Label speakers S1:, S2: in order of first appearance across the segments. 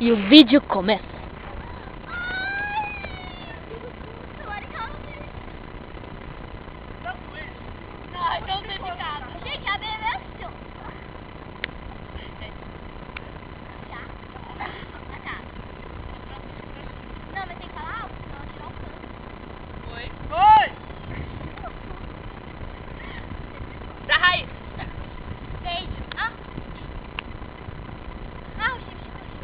S1: E o vídeo começa.
S2: Não tem picado. Gente, a bebê é assim. Não, mas tem que falar alto, senão eu tiro o canto.
S3: Oi? Oi! Da raiz.
S2: Beijo. Os tipos de corrida.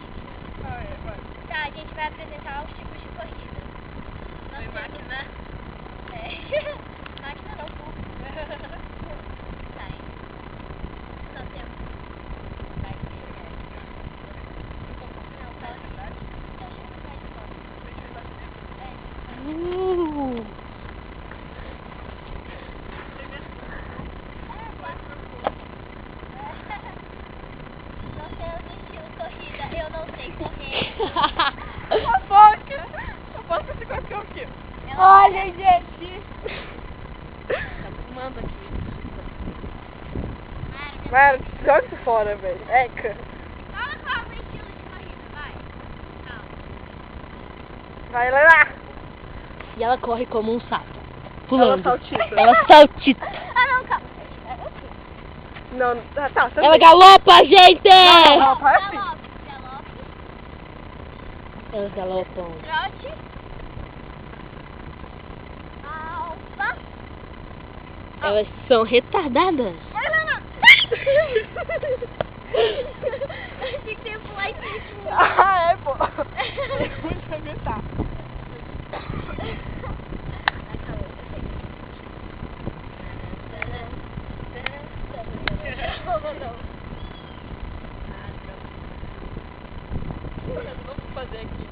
S2: Tá, a gente vai apresentar os tipos de corrida.
S3: Oi, máquina.
S2: Máquina não, pô. Tá, hein? Não temos. Vai. Não, tá. Eu chego atrás de nós. Não sei os estilos de corrida, eu não sei correr.
S3: Fofoca! Eu posso fazer qualquer o quê?
S1: Olha, gente.
S3: Tá fumando aqui.
S1: Mano, joga isso fora, velho. Eca.
S2: Fala qual é o estilo de corrida, vai. Não.
S1: Vai lá. E ela corre como um sapo. Pulando.
S3: Ela saltita.
S1: Ela saltita.
S2: Não, calma.
S1: Não, tá.
S3: Tá
S1: Ela galopa, gente!
S3: Não, faz assim.
S2: Galope.
S1: Elas galopam.
S2: Trote. Alfa.
S1: Elas são retardadas.
S2: Não. Achei que você ia pular em cima.
S3: Ah, é, pô. Tem muito pra aguentar. Vamos fazer aqui.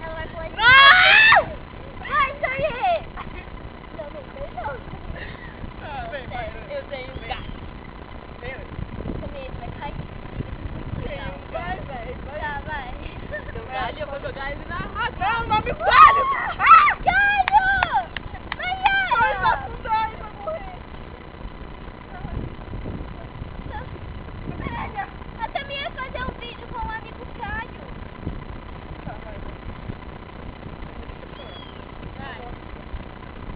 S2: Ela vai pular. Vai, Tonhê! Não.
S3: Eu tenho um gato.
S2: Também vai cair.
S3: Vai, velho.
S2: Tá, vai.
S3: Eu vou jogar ele na água.
S2: Não, não me fale! Caio!
S3: Vai afundar, ele vai morrer.
S2: Eu também ia fazer um vídeo com o amigo Caio.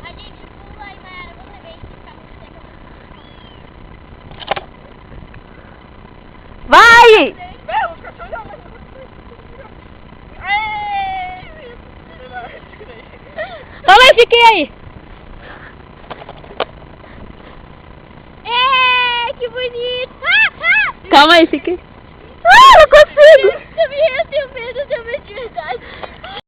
S2: A gente pula e Mayara, você vem que fica muito seca.
S1: Vai!
S3: Meu, os cachorros já vai.
S1: Olha, fiquei aí.
S2: Que bonito!
S1: Calma aí, fiquei. Não consigo.
S2: Eu tenho medo de verdade.